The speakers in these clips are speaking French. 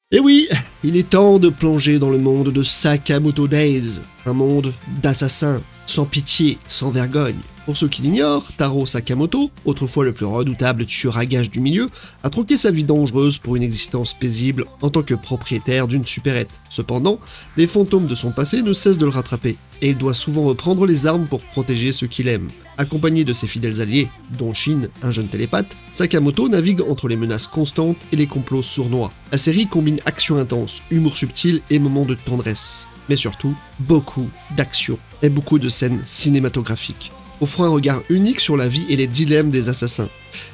Et oui, il est temps de plonger dans le monde de Sakamoto Days, un monde d'assassins, sans pitié, sans vergogne. Pour ceux qui l'ignorent, Taro Sakamoto, autrefois le plus redoutable tueur à gages du milieu, a troqué sa vie dangereuse pour une existence paisible en tant que propriétaire d'une supérette. Cependant, les fantômes de son passé ne cessent de le rattraper, et il doit souvent reprendre les armes pour protéger ceux qu'il aime. Accompagné de ses fidèles alliés, dont Shin, un jeune télépathe, Sakamoto navigue entre les menaces constantes et les complots sournois. La série combine action intense, humour subtil et moments de tendresse. Mais surtout, beaucoup d'action et beaucoup de scènes cinématographiques, offrant un regard unique sur la vie et les dilemmes des assassins.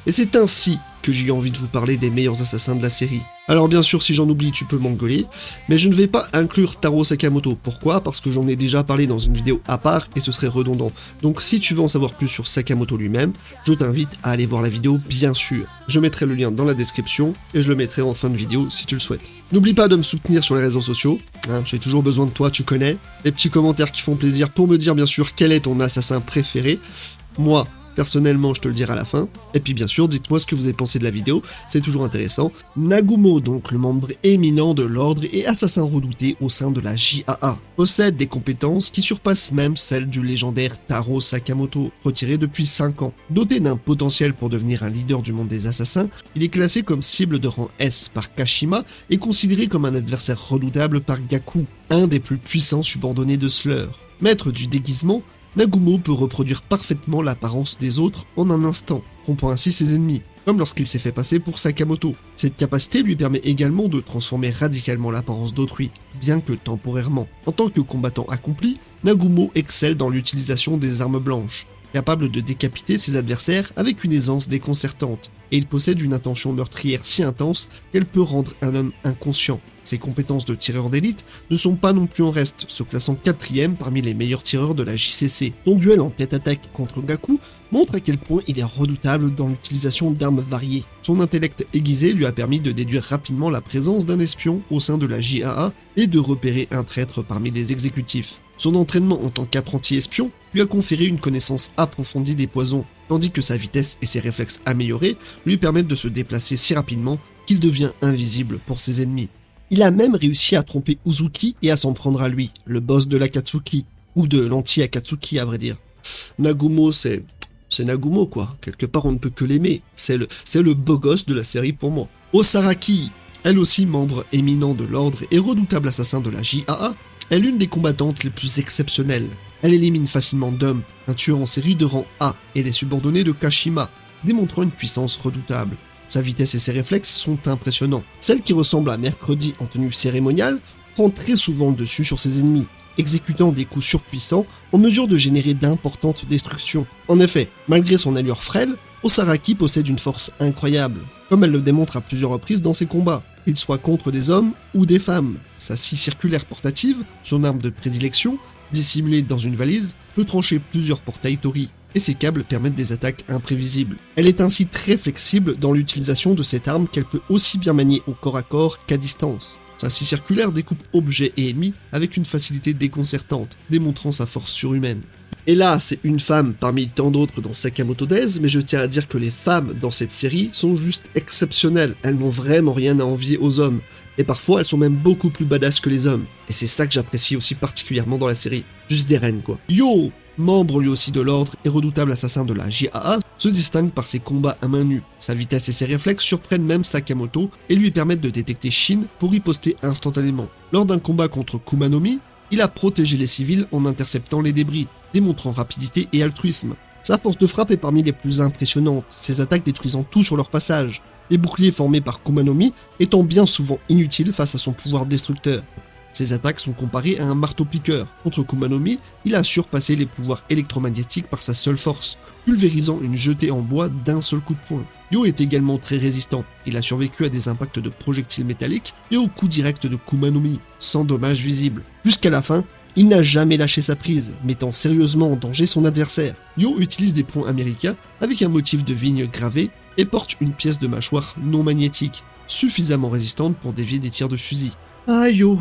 Et c'est ainsi que j'ai eu envie de vous parler des meilleurs assassins de la série. Alors bien sûr, si j'en oublie, tu peux m'engueuler, mais je ne vais pas inclure Taro Sakamoto. Pourquoi ? Parce que j'en ai déjà parlé dans une vidéo à part et ce serait redondant. Donc si tu veux en savoir plus sur Sakamoto lui-même, je t'invite à aller voir la vidéo, bien sûr. Je mettrai le lien dans la description et je le mettrai en fin de vidéo si tu le souhaites. N'oublie pas de me soutenir sur les réseaux sociaux, j'ai toujours besoin de toi, tu connais. Les petits commentaires qui font plaisir pour me dire bien sûr quel est ton assassin préféré. Moi, personnellement, je te le dirai à la fin. Et puis bien sûr, dites-moi ce que vous avez pensé de la vidéo, c'est toujours intéressant. Nagumo, donc le membre éminent de l'ordre et assassin redouté au sein de la JAA, possède des compétences qui surpassent même celles du légendaire Taro Sakamoto, retiré depuis 5 ans. Doté d'un potentiel pour devenir un leader du monde des assassins, il est classé comme cible de rang S par Kashima et considéré comme un adversaire redoutable par Gaku, un des plus puissants subordonnés de Slur. Maître du déguisement, Nagumo peut reproduire parfaitement l'apparence des autres en un instant, rompant ainsi ses ennemis, comme lorsqu'il s'est fait passer pour Sakamoto. Cette capacité lui permet également de transformer radicalement l'apparence d'autrui, bien que temporairement. En tant que combattant accompli, Nagumo excelle dans l'utilisation des armes blanches, capable de décapiter ses adversaires avec une aisance déconcertante, et il possède une intention meurtrière si intense qu'elle peut rendre un homme inconscient. Ses compétences de tireur d'élite ne sont pas non plus en reste, se classant 4ème parmi les meilleurs tireurs de la JCC. Son duel en tête-à-tête contre Gaku montre à quel point il est redoutable dans l'utilisation d'armes variées. Son intellect aiguisé lui a permis de déduire rapidement la présence d'un espion au sein de la JAA et de repérer un traître parmi les exécutifs. Son entraînement en tant qu'apprenti espion lui a conféré une connaissance approfondie des poisons, tandis que sa vitesse et ses réflexes améliorés lui permettent de se déplacer si rapidement qu'il devient invisible pour ses ennemis. Il a même réussi à tromper Uzuki et à s'en prendre à lui, le boss de l'Akatsuki, ou de l'anti-Akatsuki à vrai dire. Nagumo c'est Nagumo quoi, quelque part on ne peut que l'aimer, c'est le beau gosse de la série pour moi. Osaraki, elle aussi membre éminent de l'ordre et redoutable assassin de la JAA, est l'une des combattantes les plus exceptionnelles. Elle élimine facilement Dom, un tueur en série de rang A, et les subordonnés de Kashima, démontrant une puissance redoutable. Sa vitesse et ses réflexes sont impressionnants. Celle qui ressemble à Mercredi en tenue cérémoniale prend très souvent le dessus sur ses ennemis, exécutant des coups surpuissants en mesure de générer d'importantes destructions. En effet, malgré son allure frêle, Osaraki possède une force incroyable, comme elle le démontre à plusieurs reprises dans ses combats, qu'il soit contre des hommes ou des femmes. Sa scie circulaire portative, son arme de prédilection, dissimulée dans une valise, peut trancher plusieurs portails Tori, et ses câbles permettent des attaques imprévisibles. Elle est ainsi très flexible dans l'utilisation de cette arme qu'elle peut aussi bien manier au corps à corps qu'à distance. Sa scie circulaire découpe objets et ennemis avec une facilité déconcertante, démontrant sa force surhumaine. Et là, c'est une femme parmi tant d'autres dans Sakamoto Days, mais je tiens à dire que les femmes dans cette série sont juste exceptionnelles, elles n'ont vraiment rien à envier aux hommes, et parfois elles sont même beaucoup plus badass que les hommes, et c'est ça que j'apprécie aussi particulièrement dans la série, juste des reines quoi. Yo, membre lui aussi de l'ordre et redoutable assassin de la JAA, se distingue par ses combats à main nue. Sa vitesse et ses réflexes surprennent même Sakamoto et lui permettent de détecter Shin pour riposter instantanément. Lors d'un combat contre Kumanomi, il a protégé les civils en interceptant les débris, démontrant rapidité et altruisme. Sa force de frappe est parmi les plus impressionnantes, ses attaques détruisant tout sur leur passage, les boucliers formés par Kumanomi étant bien souvent inutiles face à son pouvoir destructeur. Ses attaques sont comparées à un marteau-piqueur. Contre Kumanomi, il a surpassé les pouvoirs électromagnétiques par sa seule force, pulvérisant une jetée en bois d'un seul coup de poing. Yo est également très résistant, il a survécu à des impacts de projectiles métalliques et aux coups directs de Kumanomi, sans dommages visibles. Jusqu'à la fin, il n'a jamais lâché sa prise, mettant sérieusement en danger son adversaire. Yo utilise des points américains avec un motif de vigne gravé et porte une pièce de mâchoire non magnétique, suffisamment résistante pour dévier des tirs de fusil. Ah Yo,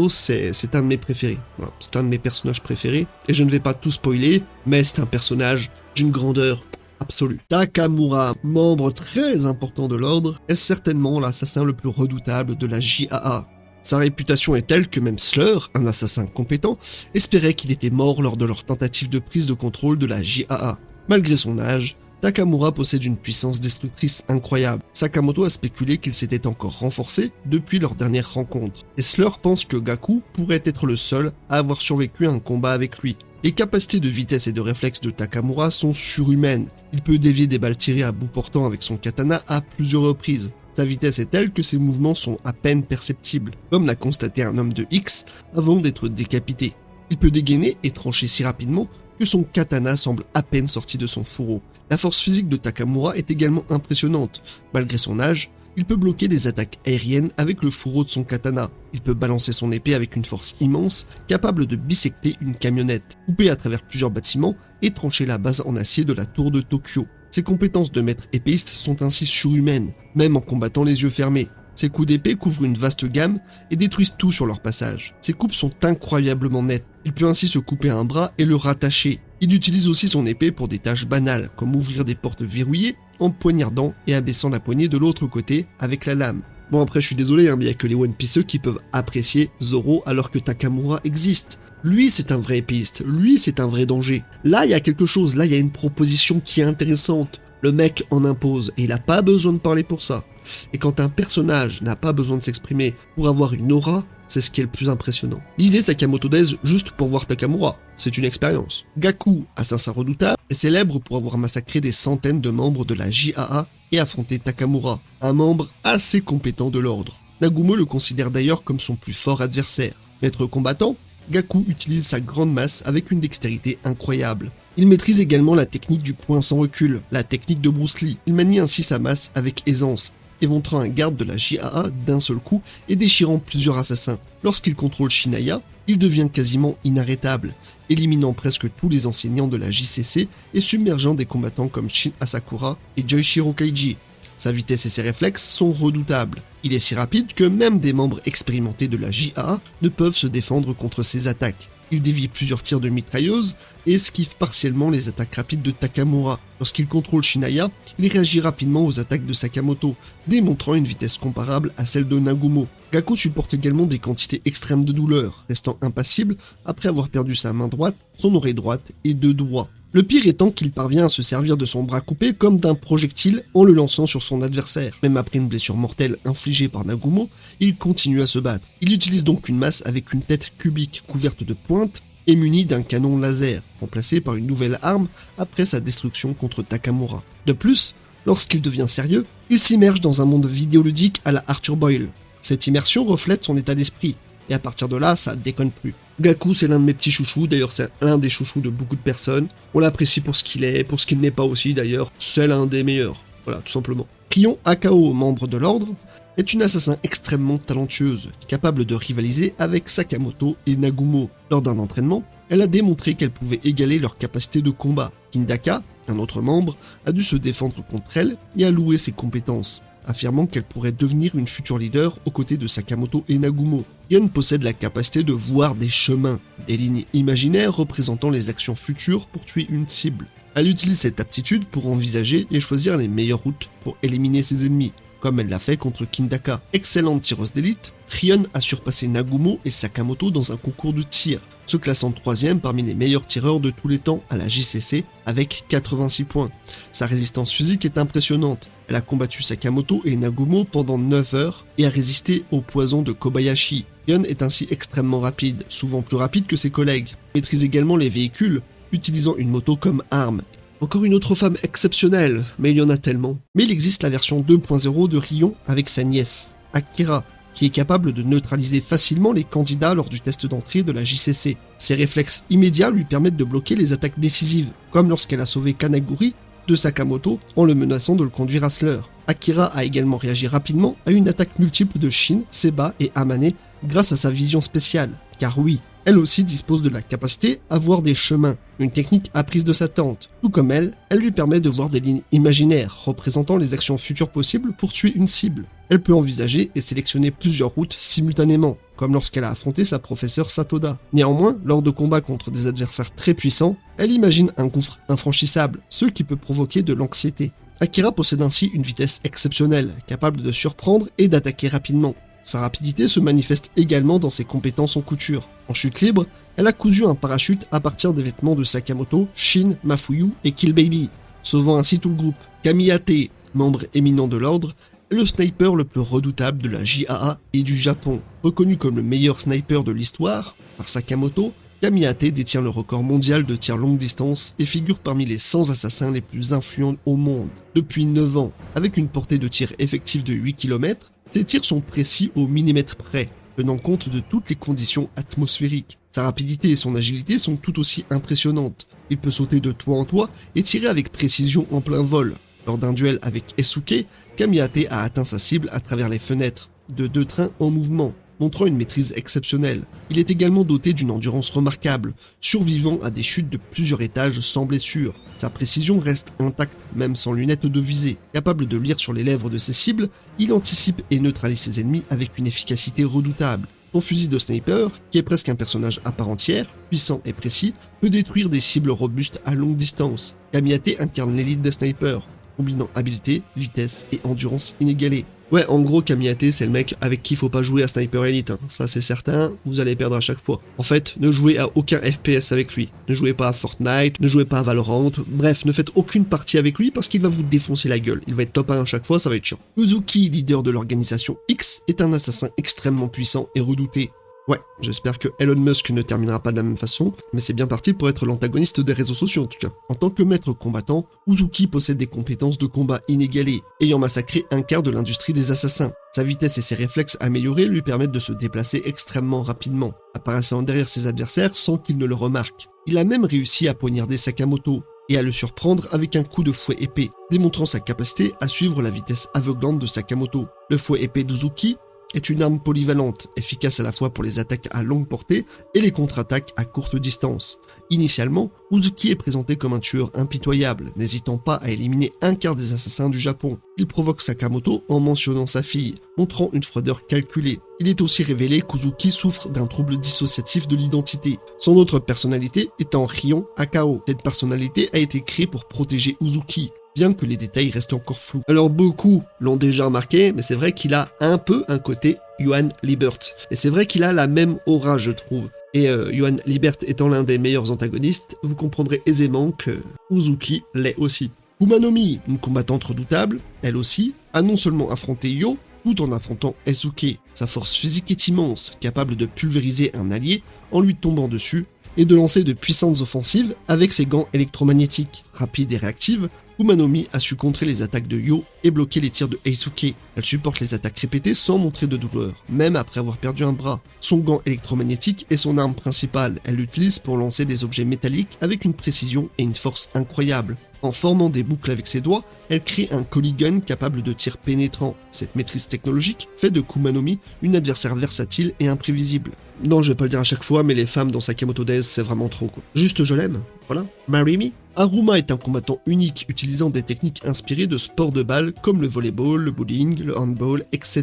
c'est un de mes préférés. Voilà, c'est un de mes personnages préférés. Et je ne vais pas tout spoiler, mais c'est un personnage d'une grandeur absolue. Takamura, membre très important de l'ordre, est certainement l'assassin le plus redoutable de la JAA. Sa réputation est telle que même Slur, un assassin compétent, espérait qu'il était mort lors de leur tentative de prise de contrôle de la JAA. Malgré son âge, Takamura possède une puissance destructrice incroyable. Sakamoto a spéculé qu'il s'était encore renforcé depuis leur dernière rencontre, et Slur pense que Gaku pourrait être le seul à avoir survécu à un combat avec lui. Les capacités de vitesse et de réflexe de Takamura sont surhumaines. Il peut dévier des balles tirées à bout portant avec son katana à plusieurs reprises. Sa vitesse est telle que ses mouvements sont à peine perceptibles, comme l'a constaté un homme de X avant d'être décapité. Il peut dégainer et trancher si rapidement que son katana semble à peine sorti de son fourreau. La force physique de Takamura est également impressionnante. Malgré son âge, il peut bloquer des attaques aériennes avec le fourreau de son katana. Il peut balancer son épée avec une force immense, capable de bisecter une camionnette, couper à travers plusieurs bâtiments et trancher la base en acier de la tour de Tokyo. Ses compétences de maître épéiste sont ainsi surhumaines, même en combattant les yeux fermés. Ses coups d'épée couvrent une vaste gamme et détruisent tout sur leur passage. Ses coupes sont incroyablement nettes. Il peut ainsi se couper un bras et le rattacher. Il utilise aussi son épée pour des tâches banales, comme ouvrir des portes verrouillées en poignardant et abaissant la poignée de l'autre côté avec la lame. Bon après je suis désolé, mais il n'y a que les One Pieceux qui peuvent apprécier Zoro alors que Takamura existe. Lui c'est un vrai épéiste, lui c'est un vrai danger. Là il y a quelque chose, là il y a une proposition qui est intéressante. Le mec en impose et il n'a pas besoin de parler pour ça. Et quand un personnage n'a pas besoin de s'exprimer pour avoir une aura, c'est ce qui est le plus impressionnant. Lisez Sakamoto Days juste pour voir Takamura, c'est une expérience. Gaku, assassin redoutable, est célèbre pour avoir massacré des centaines de membres de la JAA et affronté Takamura, un membre assez compétent de l'ordre. Nagumo le considère d'ailleurs comme son plus fort adversaire. Maître combattant, Gaku utilise sa grande masse avec une dextérité incroyable. Il maîtrise également la technique du point sans recul, la technique de Bruce Lee. Il manie ainsi sa masse avec aisance, éventrant un garde de la JAA d'un seul coup et déchirant plusieurs assassins. Lorsqu'il contrôle Shinaya, il devient quasiment inarrêtable, éliminant presque tous les enseignants de la JCC et submergeant des combattants comme Shin Asakura et Joichiro Kaiji. Sa vitesse et ses réflexes sont redoutables. Il est si rapide que même des membres expérimentés de la JAA ne peuvent se défendre contre ses attaques. Il dévie plusieurs tirs de mitrailleuse et esquive partiellement les attaques rapides de Takamura. Lorsqu'il contrôle Shinaya, il réagit rapidement aux attaques de Sakamoto, démontrant une vitesse comparable à celle de Nagumo. Gaku supporte également des quantités extrêmes de douleur, restant impassible après avoir perdu sa main droite, son oreille droite et 2 doigts. Le pire étant qu'il parvient à se servir de son bras coupé comme d'un projectile en le lançant sur son adversaire. Même après une blessure mortelle infligée par Nagumo, il continue à se battre. Il utilise donc une masse avec une tête cubique couverte de pointes et munie d'un canon laser, remplacé par une nouvelle arme après sa destruction contre Takamura. De plus, lorsqu'il devient sérieux, il s'immerge dans un monde vidéoludique à la Arthur Boyle. Cette immersion reflète son état d'esprit, et à partir de là, ça déconne plus. Gaku, c'est l'un de mes petits chouchous, d'ailleurs c'est l'un des chouchous de beaucoup de personnes. On l'apprécie pour ce qu'il est, pour ce qu'il n'est pas aussi d'ailleurs, c'est l'un des meilleurs, voilà, tout simplement. Kion Akao, membre de l'ordre, est une assassin extrêmement talentueuse, capable de rivaliser avec Sakamoto et Nagumo. Lors d'un entraînement, elle a démontré qu'elle pouvait égaler leur capacité de combat. Hindaka, un autre membre, a dû se défendre contre elle et a loué ses compétences, affirmant qu'elle pourrait devenir une future leader aux côtés de Sakamoto et Nagumo. Yon possède la capacité de voir des chemins, des lignes imaginaires représentant les actions futures pour tuer une cible. Elle utilise cette aptitude pour envisager et choisir les meilleures routes pour éliminer ses ennemis, comme elle l'a fait contre Kindaka. Excellente tireuse d'élite, Rion a surpassé Nagumo et Sakamoto dans un concours de tir, se classant 3e parmi les meilleurs tireurs de tous les temps à la JCC avec 86 points. Sa résistance physique est impressionnante. Elle a combattu Sakamoto et Nagumo pendant 9 heures et a résisté au poison de Kobayashi. Rion est ainsi extrêmement rapide, souvent plus rapide que ses collègues. Elle maîtrise également les véhicules, utilisant une moto comme arme. Encore une autre femme exceptionnelle, mais il y en a tellement. Mais il existe la version 2.0 de Rion avec sa nièce, Akira, qui est capable de neutraliser facilement les candidats lors du test d'entrée de la JCC. Ses réflexes immédiats lui permettent de bloquer les attaques décisives, comme lorsqu'elle a sauvé Kanaguri de Sakamoto en le menaçant de le conduire à Slur. Akira a également réagi rapidement à une attaque multiple de Shin, Seba et Amane grâce à sa vision spéciale, car oui, elle aussi dispose de la capacité à voir des chemins, une technique apprise de sa tante. Tout comme elle lui permet de voir des lignes imaginaires représentant les actions futures possibles pour tuer une cible. Elle peut envisager et sélectionner plusieurs routes simultanément, comme lorsqu'elle a affronté sa professeure Satoda. Néanmoins, lors de combats contre des adversaires très puissants, elle imagine un gouffre infranchissable, ce qui peut provoquer de l'anxiété. Akira possède ainsi une vitesse exceptionnelle, capable de surprendre et d'attaquer rapidement. Sa rapidité se manifeste également dans ses compétences en couture. En chute libre, elle a cousu un parachute à partir des vêtements de Sakamoto, Shin, Mafuyu et Kill Baby, sauvant ainsi tout le groupe. Kamiyate, membre éminent de l'ordre, est le sniper le plus redoutable de la JAA et du Japon. Reconnu comme le meilleur sniper de l'histoire par Sakamoto, Kamiyate détient le record mondial de tir longue distance et figure parmi les 100 assassins les plus influents au monde. Depuis 9 ans, avec une portée de tir effective de 8 km, ses tirs sont précis au millimètre près, tenant compte de toutes les conditions atmosphériques. Sa rapidité et son agilité sont tout aussi impressionnantes. Il peut sauter de toit en toit et tirer avec précision en plein vol. Lors d'un duel avec Esuke, Kamiyate a atteint sa cible à travers les fenêtres de 2 trains en mouvement, montrant une maîtrise exceptionnelle. Il est également doté d'une endurance remarquable, survivant à des chutes de plusieurs étages sans blessure. Sa précision reste intacte, même sans lunettes de visée. Capable de lire sur les lèvres de ses cibles, il anticipe et neutralise ses ennemis avec une efficacité redoutable. Son fusil de sniper, qui est presque un personnage à part entière, puissant et précis, peut détruire des cibles robustes à longue distance. Kamiyate incarne l'élite des snipers, combinant habileté, vitesse et endurance inégalée. Ouais, en gros, Kamiyate, c'est le mec avec qui il faut pas jouer à Sniper Elite, hein. Ça c'est certain, vous allez perdre à chaque fois. En fait, ne jouez à aucun FPS avec lui. Ne jouez pas à Fortnite, ne jouez pas à Valorant, bref, ne faites aucune partie avec lui parce qu'il va vous défoncer la gueule. Il va être top 1 à chaque fois, ça va être chiant. Uzuki, leader de l'organisation X, est un assassin extrêmement puissant et redouté. Ouais, j'espère que Elon Musk ne terminera pas de la même façon, mais c'est bien parti pour être l'antagoniste des réseaux sociaux en tout cas. En tant que maître combattant, Uzuki possède des compétences de combat inégalées, ayant massacré un quart de l'industrie des assassins. Sa vitesse et ses réflexes améliorés lui permettent de se déplacer extrêmement rapidement, apparaissant derrière ses adversaires sans qu'ils ne le remarquent. Il a même réussi à poignarder Sakamoto, et à le surprendre avec un coup de fouet épée, démontrant sa capacité à suivre la vitesse aveuglante de Sakamoto. Le fouet épée d'Uzuki est une arme polyvalente, efficace à la fois pour les attaques à longue portée et les contre-attaques à courte distance. Initialement, Uzuki est présenté comme un tueur impitoyable, n'hésitant pas à éliminer un quart des assassins du Japon. Il provoque Sakamoto en mentionnant sa fille, montrant une froideur calculée. Il est aussi révélé qu'Uzuki souffre d'un trouble dissociatif de l'identité, son autre personnalité étant Rion Akao. Cette personnalité a été créée pour protéger Uzuki, bien que les détails restent encore flous. Alors beaucoup l'ont déjà remarqué, mais c'est vrai qu'il a un peu un côté Johann Liebert. Et c'est vrai qu'il a la même aura, je trouve. Et Johann Liebert étant l'un des meilleurs antagonistes, vous comprendrez aisément que Uzuki l'est aussi. Kumanomi, une combattante redoutable, elle aussi, a non seulement affronté Yo, tout en affrontant Esuke. Sa force physique est immense, capable de pulvériser un allié en lui tombant dessus, et de lancer de puissantes offensives avec ses gants électromagnétiques. Rapide et réactive, Kumanomi a su contrer les attaques de Yo et bloquer les tirs de Eisuke. Elle supporte les attaques répétées sans montrer de douleur, même après avoir perdu un bras. Son gant électromagnétique est son arme principale, elle l'utilise pour lancer des objets métalliques avec une précision et une force incroyables. En formant des boucles avec ses doigts, elle crée un Colligun capable de tir pénétrant. Cette maîtrise technologique fait de Kumanomi une adversaire versatile et imprévisible. Non, je vais pas le dire à chaque fois, mais les femmes dans Sakamoto Days, c'est vraiment trop quoi. Juste je l'aime, voilà. Marry me. Haruma est un combattant unique, utilisant des techniques inspirées de sports de balle comme le volleyball, le bowling, le handball, etc.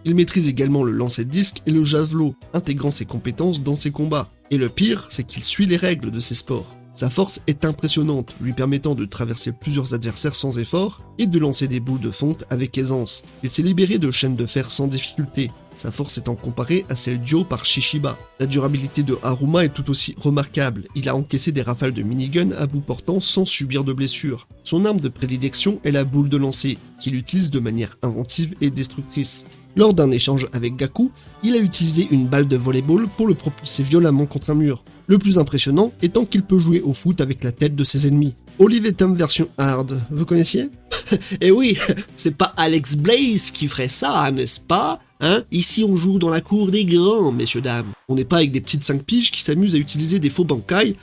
Il maîtrise également le lancer de disque et le javelot, intégrant ses compétences dans ses combats. Et le pire, c'est qu'il suit les règles de ces sports. Sa force est impressionnante, lui permettant de traverser plusieurs adversaires sans effort et de lancer des boules de fonte avec aisance. Il s'est libéré de chaînes de fer sans difficulté, sa force étant comparée à celle d'Yo par Shishiba. La durabilité de Haruma est tout aussi remarquable, il a encaissé des rafales de minigun à bout portant sans subir de blessures. Son arme de prédilection est la boule de lancer, qu'il utilise de manière inventive et destructrice. Lors d'un échange avec Gaku, il a utilisé une balle de volleyball pour le propulser violemment contre un mur. Le plus impressionnant étant qu'il peut jouer au foot avec la tête de ses ennemis. Olive et Tom version hard, vous connaissiez? Eh oui, c'est pas Alex Blaze qui ferait ça, n'est-ce pas? Hein? Ici on joue dans la cour des grands, messieurs dames. On n'est pas avec des petites 5 piges qui s'amusent à utiliser des faux bankai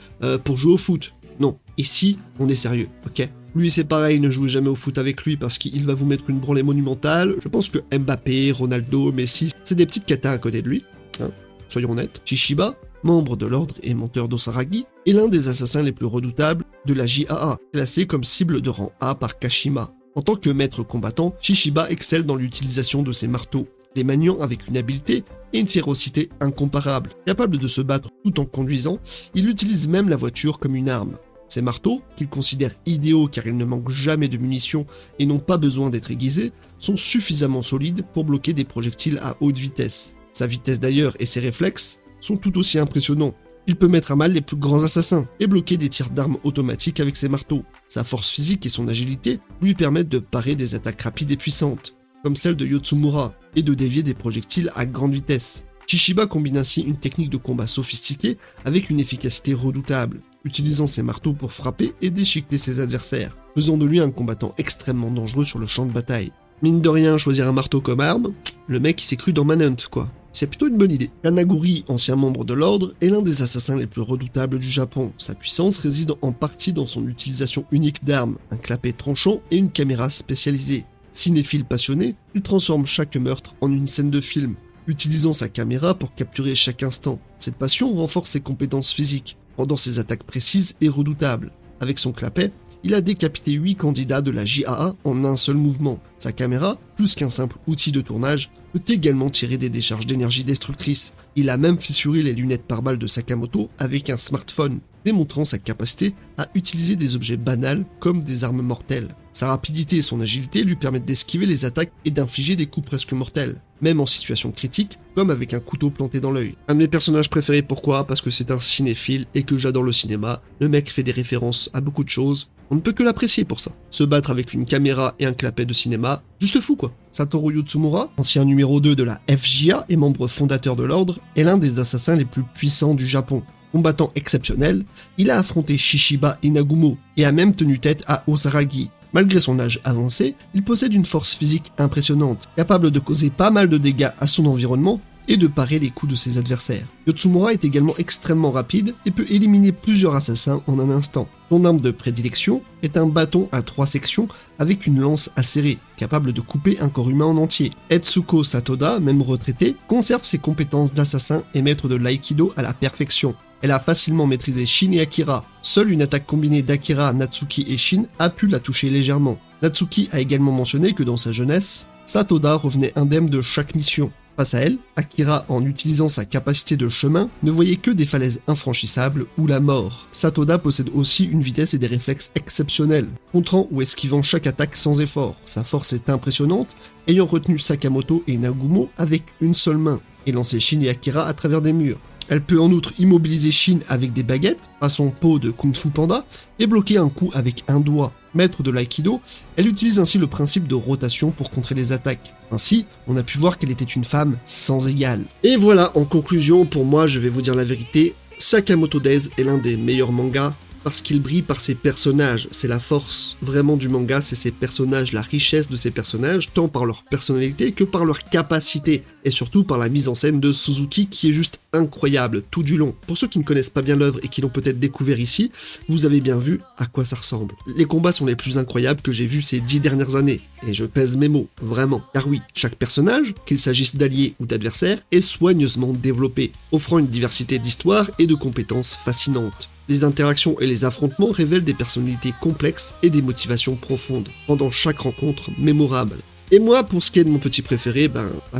pour jouer au foot. Non, ici on est sérieux, ok? Lui c'est pareil, ne jouez jamais au foot avec lui parce qu'il va vous mettre une branlée monumentale. Je pense que Mbappé, Ronaldo, Messi, c'est des petites catas à côté de lui, hein, soyons honnêtes. Shishiba, membre de l'ordre et menteur d'Osaragi, est l'un des assassins les plus redoutables de la JAA, classé comme cible de rang A par Kashima. En tant que maître combattant, Shishiba excelle dans l'utilisation de ses marteaux, les maniant avec une habileté et une férocité incomparables. Capable de se battre tout en conduisant, il utilise même la voiture comme une arme. Ces marteaux, qu'il considère idéaux car ils ne manquent jamais de munitions et n'ont pas besoin d'être aiguisés, sont suffisamment solides pour bloquer des projectiles à haute vitesse. Sa vitesse d'ailleurs et ses réflexes sont tout aussi impressionnants. Il peut mettre à mal les plus grands assassins et bloquer des tirs d'armes automatiques avec ses marteaux. Sa force physique et son agilité lui permettent de parer des attaques rapides et puissantes, comme celle de Yotsumura, et de dévier des projectiles à grande vitesse. Shishiba combine ainsi une technique de combat sophistiquée avec une efficacité redoutable, utilisant ses marteaux pour frapper et déchiqueter ses adversaires, faisant de lui un combattant extrêmement dangereux sur le champ de bataille. Mine de rien, choisir un marteau comme arme, le mec il s'est cru dans Manhunt quoi. C'est plutôt une bonne idée. Kanaguri, ancien membre de l'ordre, est l'un des assassins les plus redoutables du Japon. Sa puissance réside en partie dans son utilisation unique d'armes, un clapet tranchant et une caméra spécialisée. Cinéphile passionné, il transforme chaque meurtre en une scène de film, utilisant sa caméra pour capturer chaque instant. Cette passion renforce ses compétences physiques, rendant ses attaques précises et redoutables. Avec son clapet, il a décapité 8 candidats de la JAA en un seul mouvement. Sa caméra, plus qu'un simple outil de tournage, peut également tirer des décharges d'énergie destructrices. Il a même fissuré les lunettes pare-balles de Sakamoto avec un smartphone, démontrant sa capacité à utiliser des objets banals comme des armes mortelles. Sa rapidité et son agilité lui permettent d'esquiver les attaques et d'infliger des coups presque mortels, même en situation critique, comme avec un couteau planté dans l'œil. Un de mes personnages préférés, pourquoi ? Parce que c'est un cinéphile et que j'adore le cinéma. Le mec fait des références à beaucoup de choses. On ne peut que l'apprécier pour ça. Se battre avec une caméra et un clapet de cinéma, juste fou quoi. Satoru Yotsumura, ancien numéro 2 de la FJA et membre fondateur de l'ordre, est l'un des assassins les plus puissants du Japon. Combattant exceptionnel, il a affronté Shishiba et Nagumo, et a même tenu tête à Osaragi. Malgré son âge avancé, il possède une force physique impressionnante, capable de causer pas mal de dégâts à son environnement et de parer les coups de ses adversaires. Yotsumura est également extrêmement rapide et peut éliminer plusieurs assassins en un instant. Son arme de prédilection est un bâton à 3 sections avec une lance acérée, capable de couper un corps humain en entier. Etsuko Satoda, même retraité, conserve ses compétences d'assassin et maître de l'aïkido à la perfection. Elle a facilement maîtrisé Shin et Akira. Seule une attaque combinée d'Akira, Natsuki et Shin a pu la toucher légèrement. Natsuki a également mentionné que dans sa jeunesse, Satoda revenait indemne de chaque mission. Face à elle, Akira, en utilisant sa capacité de chemin, ne voyait que des falaises infranchissables ou la mort. Satoda possède aussi une vitesse et des réflexes exceptionnels, contrant ou esquivant chaque attaque sans effort. Sa force est impressionnante, ayant retenu Sakamoto et Nagumo avec une seule main, et lancé Shin et Akira à travers des murs. Elle peut en outre immobiliser Shin avec des baguettes, façon peau de Kung Fu Panda, et bloquer un coup avec un doigt. Maître de l'aïkido, elle utilise ainsi le principe de rotation pour contrer les attaques. Ainsi, on a pu voir qu'elle était une femme sans égale. Et voilà, en conclusion, pour moi, je vais vous dire la vérité, Sakamoto Days est l'un des meilleurs mangas parce qu'il brille par ses personnages. C'est la force vraiment du manga, c'est ses personnages, la richesse de ses personnages, tant par leur personnalité que par leur capacité, et surtout par la mise en scène de Suzuki qui est juste incroyable tout du long. Pour ceux qui ne connaissent pas bien l'œuvre et qui l'ont peut-être découvert ici, vous avez bien vu à quoi ça ressemble. Les combats sont les plus incroyables que j'ai vus ces 10 dernières années, et je pèse mes mots, vraiment. Car oui, chaque personnage, qu'il s'agisse d'alliés ou d'adversaires, est soigneusement développé, offrant une diversité d'histoires et de compétences fascinantes. Les interactions et les affrontements révèlent des personnalités complexes et des motivations profondes, rendant chaque rencontre mémorable. Et moi, pour ce qui est de mon petit préféré,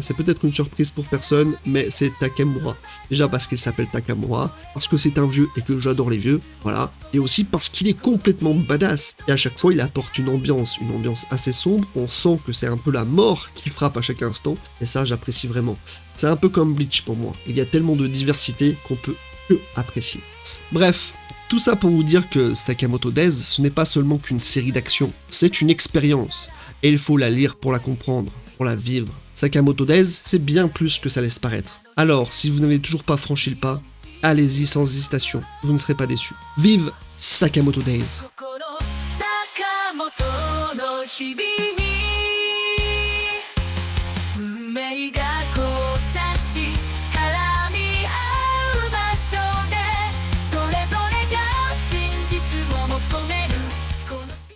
c'est peut-être une surprise pour personne, mais c'est Takemura. Déjà parce qu'il s'appelle Takamura, parce que c'est un vieux et que j'adore les vieux, voilà. Et aussi parce qu'il est complètement badass. Et à chaque fois, il apporte une ambiance assez sombre. On sent que c'est un peu la mort qui frappe à chaque instant. Et ça, j'apprécie vraiment. C'est un peu comme Bleach pour moi. Il y a tellement de diversité qu'on peut que apprécier. Bref, tout ça pour vous dire que Sakamoto Days, ce n'est pas seulement qu'une série d'actions, c'est une expérience. Et il faut la lire pour la comprendre, pour la vivre. Sakamoto Days, c'est bien plus que ça laisse paraître. Alors, si vous n'avez toujours pas franchi le pas, allez-y sans hésitation, vous ne serez pas déçus. Vive Sakamoto Days!